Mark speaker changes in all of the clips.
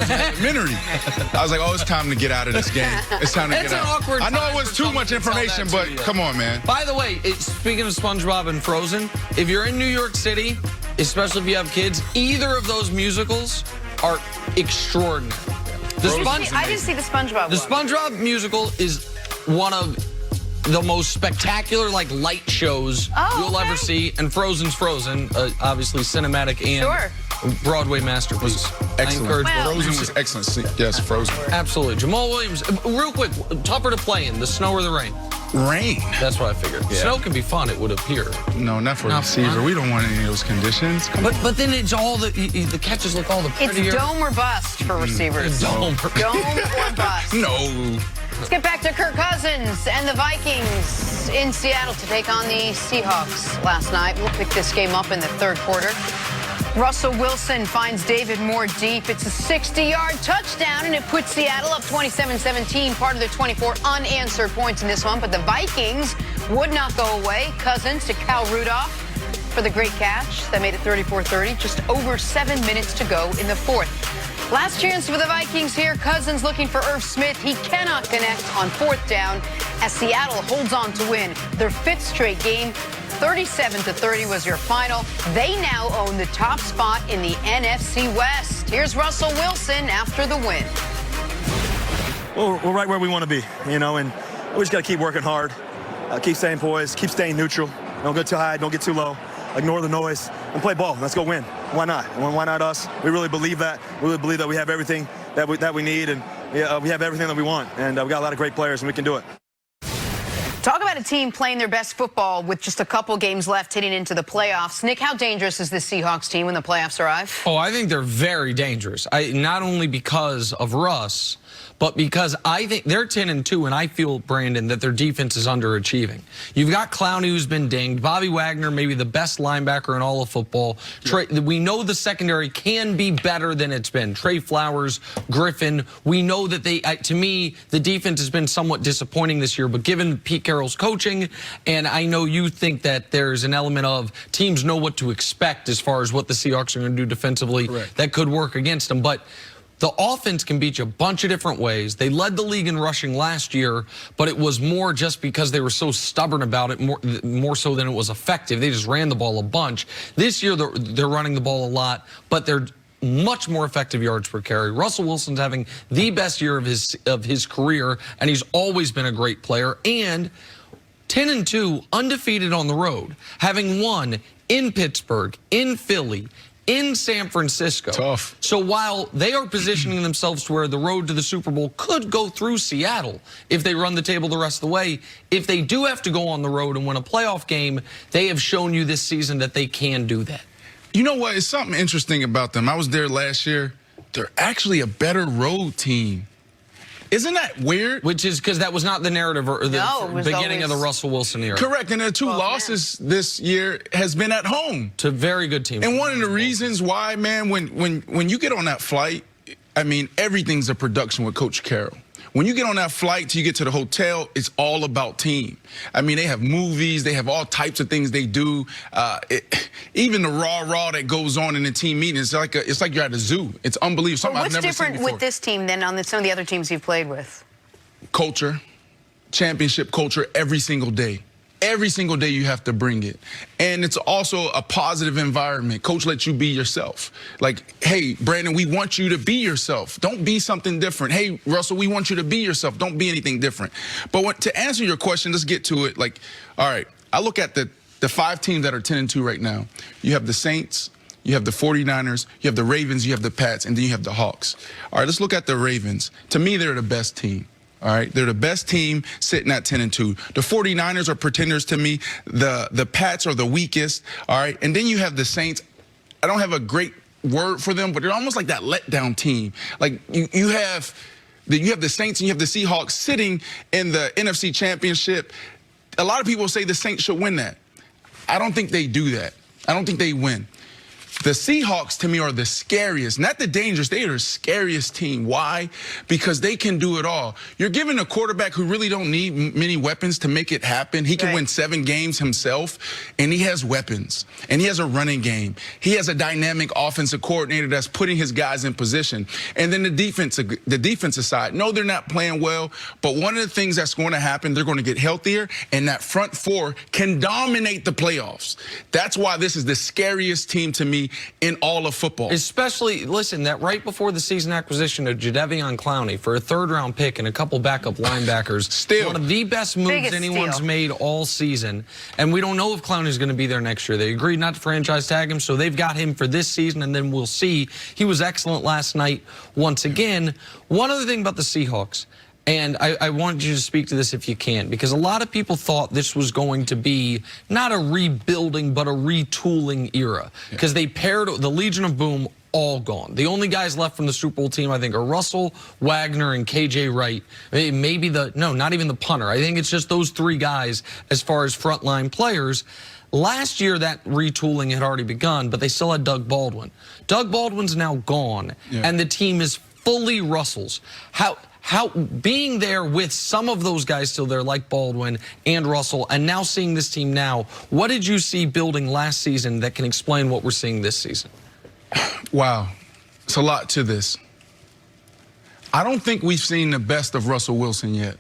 Speaker 1: was in elementary. I was like, oh, it's time to get out of this game. It's time to get out.
Speaker 2: Awkward
Speaker 1: I know
Speaker 2: time
Speaker 1: it was
Speaker 2: for
Speaker 1: too
Speaker 2: someone
Speaker 1: much
Speaker 2: to tell
Speaker 1: information,
Speaker 2: that
Speaker 1: but
Speaker 2: to you.
Speaker 1: come on, man.
Speaker 2: By the way, speaking of SpongeBob and Frozen, if you're in New York City, especially if you have kids, either of those musicals are extraordinary.
Speaker 3: I didn't see the SpongeBob
Speaker 2: The
Speaker 3: one.
Speaker 2: SpongeBob musical is one of the most spectacular, like, light shows you'll ever see. And Frozen's Frozen, obviously cinematic and Broadway masterpiece.
Speaker 1: Excellent. Frozen was excellent. Yes, Frozen.
Speaker 2: Absolutely. Jamal Williams, real quick, tougher to play in, the snow or the rain?
Speaker 1: Rain.
Speaker 2: That's what I figured.
Speaker 1: Yeah.
Speaker 2: Snow can be fun, it would appear.
Speaker 1: No, not for a receiver. We don't want any of those conditions. Come on.
Speaker 2: But then it's all the catches look all the prettier.
Speaker 3: It's dome or bust for receivers.
Speaker 2: Dome.
Speaker 3: Dome or bust.
Speaker 1: No.
Speaker 3: Let's get back to Kirk Cousins and the Vikings in Seattle to take on the Seahawks last night. We'll pick this game up in the third quarter. Russell Wilson finds David Moore deep. It's a 60-yard touchdown, and it puts Seattle up 27-17, part of their 24 unanswered points in this one. But the Vikings would not go away. Cousins to Cal Rudolph for the great catch. That made it 34-30, just over 7 minutes to go in the fourth. Last chance for the Vikings here. Cousins looking for Irv Smith. He cannot connect on fourth down as Seattle holds on to win their fifth straight game. 37-30 was your final. They now own the top spot in the NFC West. Here's Russell Wilson after the win.
Speaker 4: Well, we're right where we want to be, and we just got to keep working hard, keep staying poised, keep staying neutral. Don't go too high, don't get too low. Ignore the noise and play ball. Let's go win. Why not? Why not us? We really believe that. We really believe that we have everything that we need, and we have everything that we want. And we got a lot of great players, and we can do it.
Speaker 3: Talk about a team playing their best football with just a couple games left heading into the playoffs. Nick, how dangerous is this Seahawks team when the playoffs arrive?
Speaker 2: Oh, I think they're very dangerous. Not only because of Russ, but because I think they're 10-2, and I feel, Brandon, that their defense is underachieving. You've got Clowney, who's been dinged. Bobby Wagner, maybe the best linebacker in all of football. We know the secondary can be better than it's been. Trey Flowers, Griffin. We know that to me, the defense has been somewhat disappointing this year, but given Pete Carroll's coaching, and I know you think that there's an element of teams know what to expect as far as what the Seahawks are going to do defensively.
Speaker 1: Correct.
Speaker 2: That could work against them, but the offense can beat you a bunch of different ways. They led the league in rushing last year, but it was more just because they were so stubborn about it, more so than it was effective. They just ran the ball a bunch. This year, they're running the ball a lot, but they're much more effective yards per carry. Russell Wilson's having the best year of his career, and he's always been a great player. And 10-2, undefeated on the road, having won in Pittsburgh, in Philly, in San Francisco.
Speaker 1: Tough.
Speaker 2: So while they are positioning themselves to where the road to the Super Bowl could go through Seattle if they run the table the rest of the way, if they do have to go on the road and win a playoff game, they have shown you this season that they can do that.
Speaker 1: You know what? It's something interesting about them. I was there last year. They're actually a better road team. Isn't that weird?
Speaker 2: Which is because that was not the narrative or the beginning of the Russell Wilson era.
Speaker 1: Correct, and their two losses this year has been at home.
Speaker 2: To very good teams.
Speaker 1: And one of the reasons why, man, when you get on that flight, I mean, everything's a production with Coach Carroll. When you get on that flight till you get to the hotel, it's all about team. I mean, they have movies, they have all types of things they do. Even the raw that goes on in the team meeting, it's like you're at a zoo. It's unbelievable. Something I've never seen before.
Speaker 3: What's different with this team than on some of the other teams you've played with?
Speaker 1: Culture, championship culture every single day. Every single day you have to bring it. And it's also a positive environment. Coach lets you be yourself. Like, hey, Brandon, we want you to be yourself. Don't be something different. Hey, Russell, we want you to be yourself. Don't be anything different. But to answer your question, let's get to it. Like, all right, I look at the 5 teams that are 10-2 right now. You have the Saints, you have the 49ers, you have the Ravens, you have the Pats, and then you have the Hawks. All right, let's look at the Ravens. To me, they're the best team. All right, they're the best team sitting at 10-2. The 49ers are pretenders to me. The Pats are the weakest. All right, and then you have the Saints. I don't have a great word for them, but they're almost like that letdown team. Like you have the Saints and you have the Seahawks sitting in the NFC Championship. A lot of people say the Saints should win that. I don't think they do that. I don't think they win. The Seahawks, to me, are the scariest, not the dangerous. They are the scariest team. Why? Because they can do it all. You're giving a quarterback who really don't need many weapons to make it happen. He can win 7 games himself, and he has weapons, and he has a running game. He has a dynamic offensive coordinator that's putting his guys in position. And then the defensive side, no, they're not playing well, but one of the things that's going to happen, they're going to get healthier, and that front four can dominate the playoffs. That's why this is the scariest team to me in all of football.
Speaker 2: Especially, listen, that right before the season acquisition of Jadeveon Clowney for a 3rd-round pick and a couple backup linebackers.
Speaker 1: Still.
Speaker 2: One of the best moves anyone's made all season. And we don't know if Clowney's going to be there next year. They agreed not to franchise tag him, so they've got him for this season, and then we'll see. He was excellent last night once again. One other thing about the Seahawks, and I want you to speak to this if you can, because a lot of people thought this was going to be not a rebuilding, but a retooling era, because they paired the Legion of Boom, all gone. The only guys left from the Super Bowl team, I think, are Russell, Wagner, and KJ Wright. Maybe not even the punter. I think it's just those 3 guys as far as frontline players. Last year, that retooling had already begun, but they still had Doug Baldwin. Doug Baldwin's now gone, and the team is fully Russell's. How being there with some of those guys still there, like Baldwin and Russell, and now seeing this team now, what did you see building last season that can explain what we're seeing this season?
Speaker 1: Wow. It's a lot to this. I don't think we've seen the best of Russell Wilson yet.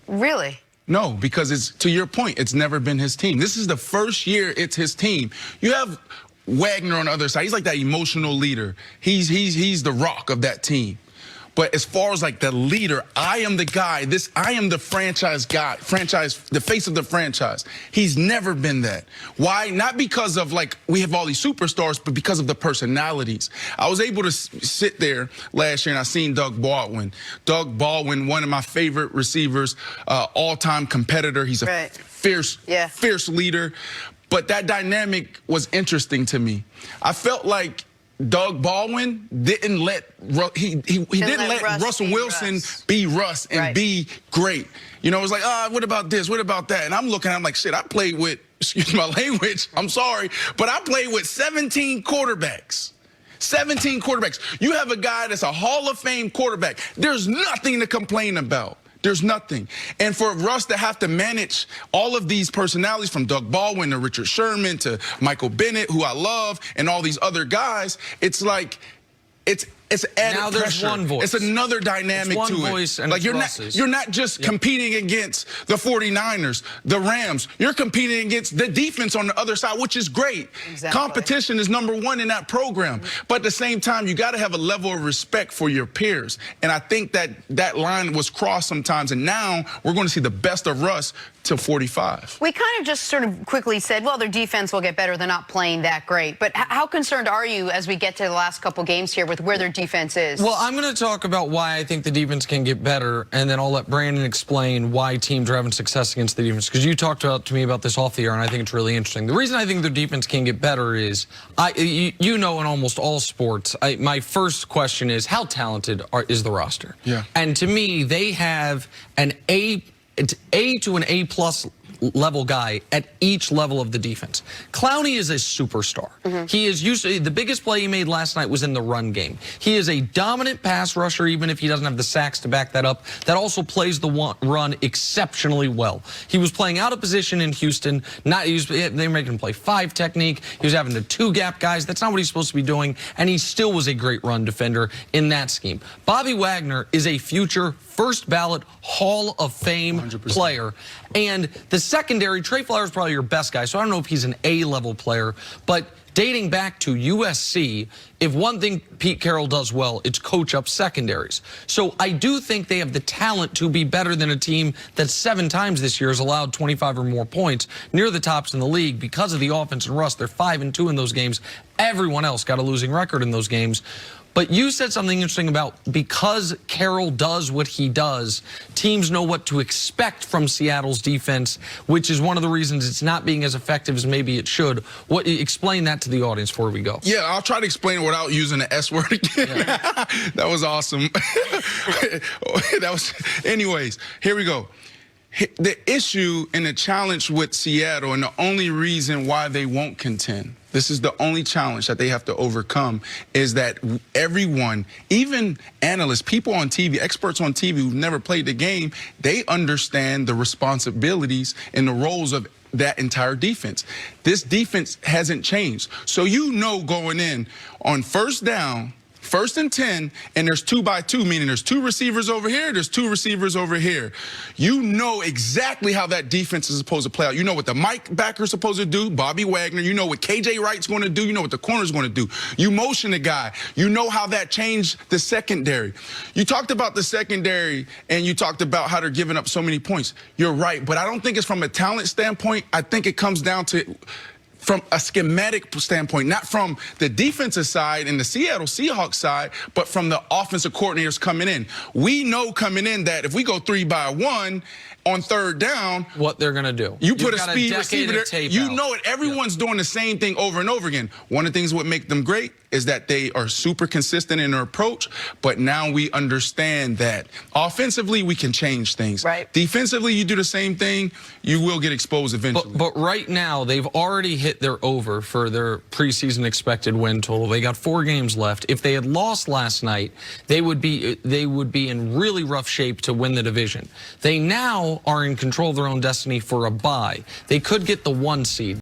Speaker 3: Really?
Speaker 1: No, because it's, to your point, it's never been his team. This is the first year it's his team. You have Wagner on the other side. He's like that emotional leader. He's the rock of that team. But as far as like the leader, I am the guy. I am the franchise guy, the face of the franchise. He's never been that. Why? Not because of like we have all these superstars, but because of the personalities. I was able to sit there last year and I seen Doug Baldwin. Doug Baldwin, one of my favorite receivers, all-time competitor. He's a fierce leader. But that dynamic was interesting to me. I felt like Doug Baldwin didn't let Russell Wilson be Russ and be great. You know, it was like, what about this? What about that? And I'm looking, I'm like, shit, I played with, excuse my language, I'm sorry, but I played with 17 quarterbacks. 17 quarterbacks. You have a guy that's a Hall of Fame quarterback. There's nothing to complain about. There's nothing. And for Russ to have to manage all of these personalities, from Doug Baldwin to Richard Sherman to Michael Bennett, who I love, and all these other guys, it's like, it's added
Speaker 2: now there's
Speaker 1: pressure.
Speaker 2: one voice.
Speaker 1: It's another dynamic
Speaker 2: it's one
Speaker 1: to
Speaker 2: voice
Speaker 1: it.
Speaker 2: And
Speaker 1: like you're not just competing against the 49ers, the Rams. You're competing against the defense on the other side, which is great.
Speaker 3: Exactly.
Speaker 1: Competition is #1 in that program. But at the same time, you got to have a level of respect for your peers. And I think that line was crossed sometimes. And now we're going to see the best of Russ till 45.
Speaker 3: We kind of just sort of quickly said, well, their defense will get better. They're not playing that great. But how concerned are you as we get to the last couple games here with where their defense is?
Speaker 2: Well, I'm going to talk about why I think the defense can get better, and then I'll let Brandon explain why teams are having success against the defense, because you talked to me about this off the air, and I think it's really interesting. The reason I think their defense can get better is, you know, in almost all sports, my first question is, how talented is the roster?
Speaker 1: Yeah. And
Speaker 2: to me, they have an A to an A+ level guy at each level of the defense. Clowney is a superstar. He is usually, the biggest play he made last night was in the run game. He is a dominant pass rusher, even if he doesn't have the sacks to back that up. That also plays the run exceptionally well. He was playing out of position in Houston. They were making him play 5 technique. He was having the 2-gap guys. That's not what he's supposed to be doing, and he still was a great run defender in that scheme. Bobby Wagner is a future first ballot Hall of Fame
Speaker 1: 100%.
Speaker 2: player. And the secondary, Trey Flowers is probably your best guy, so I don't know if he's an A-level player, but dating back to USC, if one thing Pete Carroll does well, it's coach up secondaries. So I do think they have the talent to be better than a team that 7 times this year has allowed 25 or more points, near the tops in the league because of the offense and Russ. They're 5-2 in those games. Everyone else got a losing record in those games. But you said something interesting about, because Carroll does what he does, teams know what to expect from Seattle's defense, which is one of the reasons it's not being as effective as maybe it should. Explain that to the audience before we go.
Speaker 1: Yeah, I'll try to explain it without using the S word again. Yeah. That was awesome. Anyways, here we go. The issue and the challenge with Seattle, and the only reason why they won't contend, This is the only challenge that they have to overcome, is that everyone, even analysts, people on TV, experts on TV who've never played the game, they understand the responsibilities and the roles of that entire defense. This defense hasn't changed. So you know going in on first down, 1st and 10, and there's 2-by-2, meaning there's 2 receivers over here, there's 2 receivers over here. You know exactly how that defense is supposed to play out. You know what the Mike backer's supposed to do, Bobby Wagner. You know what KJ Wright's going to do. You know what the corner's going to do. You motion the guy. You know how that changed the secondary. You talked about the secondary, and you talked about how they're giving up so many points. You're right, but I don't think it's from a talent standpoint. I think it comes down to from a schematic standpoint, not from the defensive side and the Seattle Seahawks side, but from the offensive coordinators coming in. We know coming in that if we go 3-by-1 on 3rd down,
Speaker 2: what they're going to do.
Speaker 1: You put a speed receiver there. You know it. Everyone's doing the same thing over and over again. One of the things what make them great is that they are super consistent in their approach, but now we understand that offensively we can change things.
Speaker 3: Right.
Speaker 1: Defensively, you do the same thing, you will get exposed eventually.
Speaker 2: But right now, they've already hit their over for their preseason expected win total. They got 4 games left. If they had lost last night, they would be in really rough shape to win the division. They now are in control of their own destiny for a bye. They could get the 1 seed.